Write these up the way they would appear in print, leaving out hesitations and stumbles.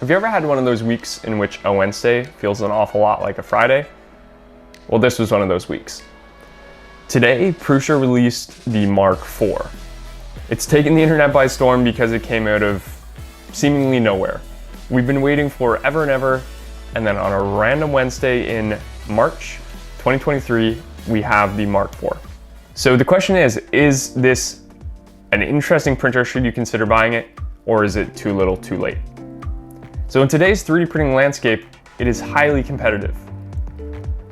Have you ever had one of those weeks in which a Wednesday feels an awful lot like a Friday? Well, this was one of those weeks. Today, Prusa released the Mark IV. It's taken the internet by storm because it came out of seemingly nowhere. We've been waiting forever and ever, and then on a random Wednesday in March 2023, we have the Mark IV. So the question is this an interesting printer? Should you consider buying it, or is it too little too late? So in today's 3D printing landscape, it is highly competitive.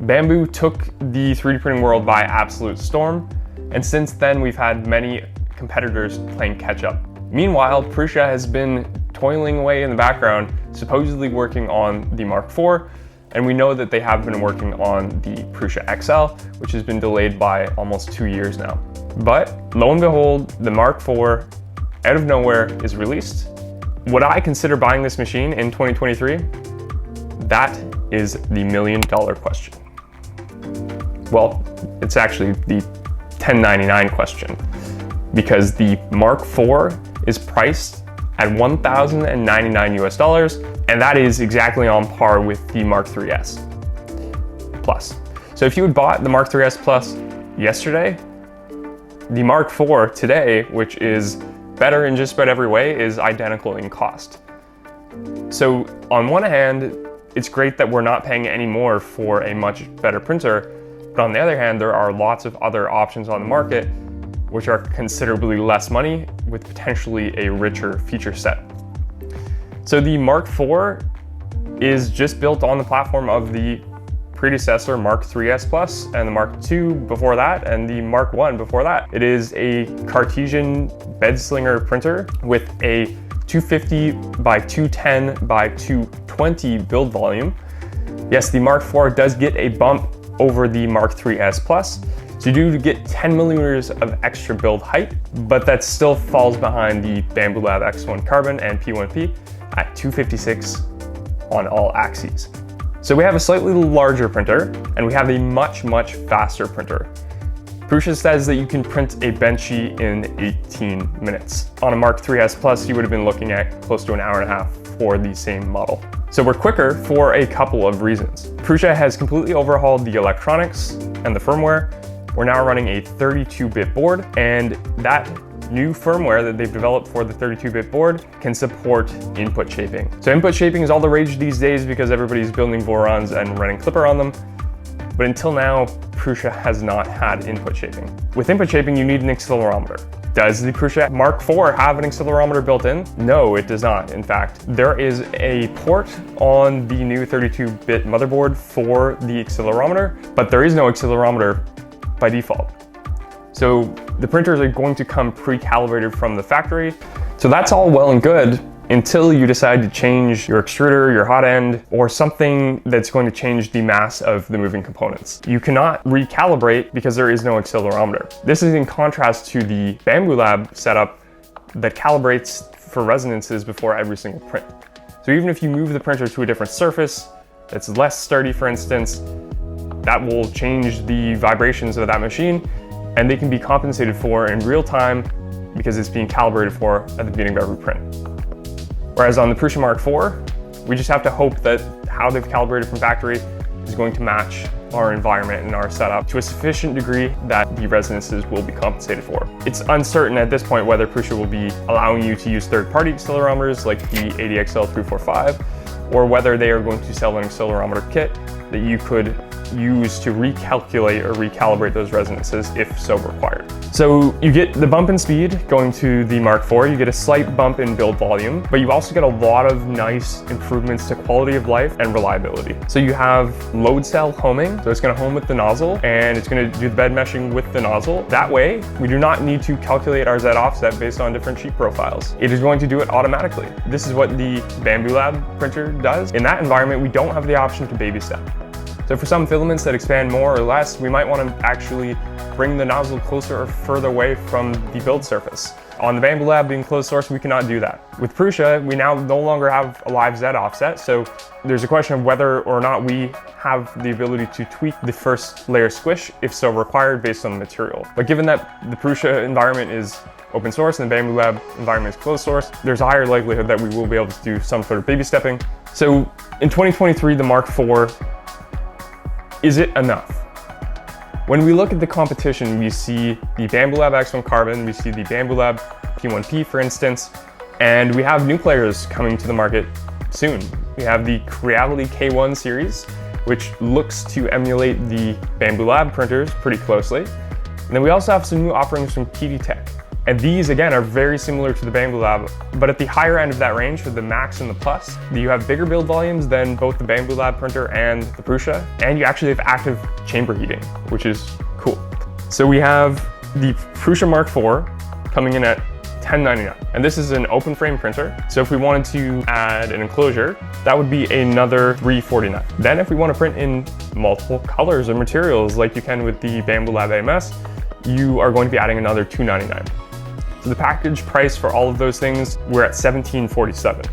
Bamboo took the 3D printing world by absolute storm, and since then we've had many competitors playing catch up. Meanwhile, Prusa has been toiling away in the background, supposedly working on the Mark IV, and we know that they have been working on the Prusa XL, which has been delayed by almost 2 years now. But lo and behold, the Mark IV, out of nowhere, is released. Would I consider buying this machine in 2023? That is the $1,000,000 question. Well, it's actually the $1099 question, because the Mark IV is priced at $1,099 US, and that is exactly on par with the Mark III's Plus. So if you had bought the Mark III's Plus yesterday, the Mark IV today, which is better in just about every way, is identical in cost. So on one hand, it's great that we're not paying any more for a much better printer, but on the other hand, there are lots of other options on the market which are considerably less money with potentially a richer feature set. So the Mark IV is just built on the platform of the predecessor Mark III's Plus and the Mark II before that and the Mark I before that. It is a Cartesian bedslinger printer with a 250 by 210 by 220 build volume. Yes, the Mark IV does get a bump over the Mark III's Plus. So you do get 10 millimeters of extra build height, but that still falls behind the Bambu Lab X1 Carbon and P1P at 256 on all axes. So we have a slightly larger printer, and we have a much faster printer. Prusa says that you can print a Benchy in 18 minutes. On a Mark III's Plus, you would have been looking at close to an hour and a half for the same model. So we're quicker for a couple of reasons. Prusa has completely overhauled the electronics and the firmware. We're now running a 32-bit board, and that new firmware that they've developed for the 32-bit board can support input shaping. So input shaping is all the rage these days because everybody's building Vorons and running Clipper on them. But until now, Prusa has not had input shaping. With input shaping, you need an accelerometer. Does the Prusa Mark IV have an accelerometer built in? No, it does not. In fact, there is a port on the new 32-bit motherboard for the accelerometer, but there is no accelerometer by default. So the printers are going to come pre-calibrated from the factory. So that's all well and good until you decide to change your extruder, your hot end, or something that's going to change the mass of the moving components. You cannot recalibrate because there is no accelerometer. This is in contrast to the Bambu Lab setup that calibrates for resonances before every single print. So even if you move the printer to a different surface that's less sturdy, for instance, that will change the vibrations of that machine, and they can be compensated for in real time because it's being calibrated for at the beginning of every print. Whereas on the Prusa Mark IV, we just have to hope that how they've calibrated from factory is going to match our environment and our setup to a sufficient degree that the resonances will be compensated for. It's uncertain at this point whether Prusa will be allowing you to use third-party accelerometers like the ADXL 345, or whether they are going to sell an accelerometer kit that you could use to recalculate or recalibrate those resonances if so required. So you get the bump in speed going to the Mark IV, you get a slight bump in build volume, but you also get a lot of nice improvements to quality of life and reliability. So you have load cell homing, so it's going to home with the nozzle, and it's going to do the bed meshing with the nozzle. That way, we do not need to calculate our Z offset based on different sheet profiles. It is going to do it automatically. This is what the Bambu Lab printer does. In that environment, we don't have the option to baby step. So for some filaments that expand more or less, we might want to actually bring the nozzle closer or further away from the build surface. On the Bambu Lab being closed source, we cannot do that. With Prusa, we now no longer have a live Z offset, so there's a question of whether or not we have the ability to tweak the first layer squish, if so required, based on the material. But given that the Prusa environment is open source and the Bambu Lab environment is closed source, there's a higher likelihood that we will be able to do some sort of baby stepping. So in 2023, the Mark IV, is it enough? When we look at the competition, we see the Bambu Lab X1 Carbon, we see the Bambu Lab P1P, for instance, and we have new players coming to the market soon. We have the Creality K1 series, which looks to emulate the Bambu Lab printers pretty closely. And then we also have some new offerings from TD Tech. And these, again, are very similar to the Bambu Lab, but at the higher end of that range, for the Max and the Plus, you have bigger build volumes than both the Bambu Lab printer and the Prusa, and you actually have active chamber heating, which is cool. So we have the Prusa Mark IV coming in at $10.99, and this is an open frame printer. So if we wanted to add an enclosure, that would be another $349. Then if we want to print in multiple colors or materials like you can with the Bambu Lab AMS, you are going to be adding another $299. So the package price for all of those things, we're at $17.47.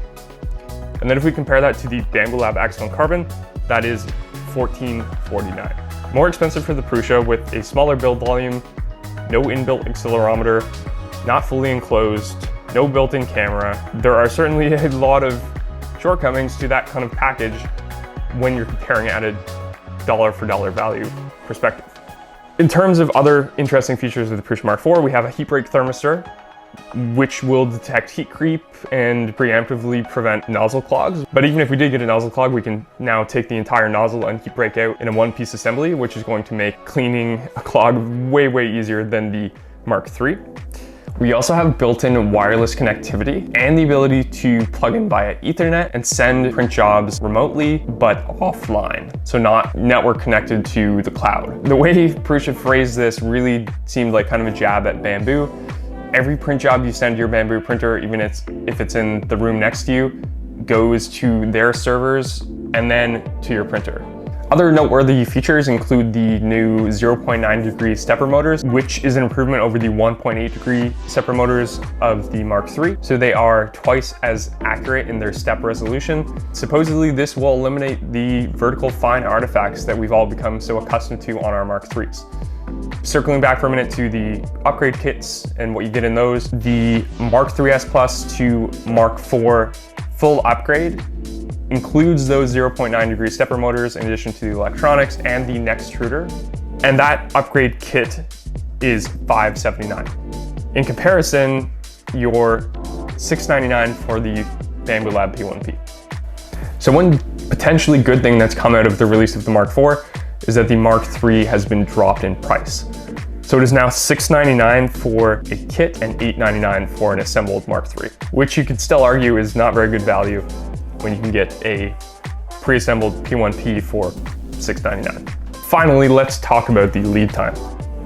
And then if we compare that to the Bambu Lab X1 Carbon, that is $14.49. More expensive for the Prusa with a smaller build volume, no inbuilt accelerometer, not fully enclosed, no built-in camera. There are certainly a lot of shortcomings to that kind of package when you're comparing it at a dollar for dollar value perspective. In terms of other interesting features of the Prusa Mark IV, we have a heat break thermistor, which will detect heat creep and preemptively prevent nozzle clogs. But even if we did get a nozzle clog, we can now take the entire nozzle and heat break out in a one-piece assembly, which is going to make cleaning a clog way, way easier than the Mark III. We also have built-in wireless connectivity and the ability to plug in via Ethernet and send print jobs remotely, but offline. So not network connected to the cloud. The way Prusa phrased this really seemed like kind of a jab at Bambu. Every print job you send to your Bambu printer, even if it's in the room next to you, goes to their servers and then to your printer. Other noteworthy features include the new 0.9 degree stepper motors, which is an improvement over the 1.8 degree stepper motors of the Mark III. So they are twice as accurate in their step resolution. Supposedly this will eliminate the vertical fine artifacts that we've all become so accustomed to on our Mark IIIs. Circling back for a minute to the upgrade kits and what you get in those, the Mark IIIs Plus to Mark IV full upgrade includes those 0.9 degree stepper motors in addition to the electronics and the neck extruder. And that upgrade kit is $579. In comparison, you're $699 for the Bambu Lab P1P. So one potentially good thing that's come out of the release of the Mark IV is that the Mark III has been dropped in price. So it is now $699 for a kit and $899 for an assembled Mark III, which you could still argue is not very good value when you can get a pre-assembled P1P for $699. Finally, let's talk about the lead time.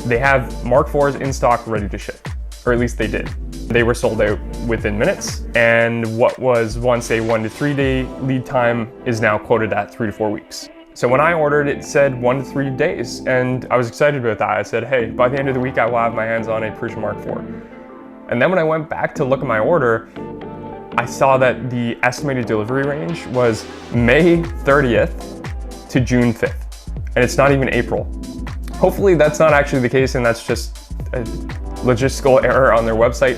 They have Mark IVs in stock ready to ship, or at least they did. They were sold out within minutes, and what was once a 1 to 3 day lead time is now quoted at 3 to 4 weeks. So when I ordered, it said 1 to 3 days, and I was excited about that. I said, hey, by the end of the week, I will have my hands on a Prusa Mark IV. And then when I went back to look at my order, I saw that the estimated delivery range was May 30th to June 5th, and it's not even April. Hopefully that's not actually the case, and that's just a logistical error on their website.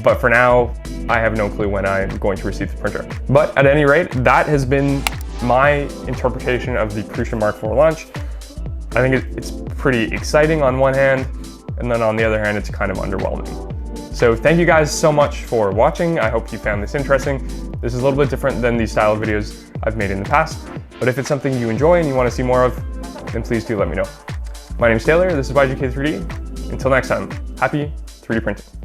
But for now, I have no clue when I'm going to receive the printer. But at any rate, that has been my interpretation of the Prusa Mark IV launch. I think it's pretty exciting on one hand, and then on the other hand, it's kind of underwhelming. So thank you guys so much for watching. I hope you found this interesting. This is a little bit different than the style of videos I've made in the past, but if it's something you enjoy and you want to see more of, then please do let me know. My name is Taylor, this is YGK3D. Until next time, happy 3D printing.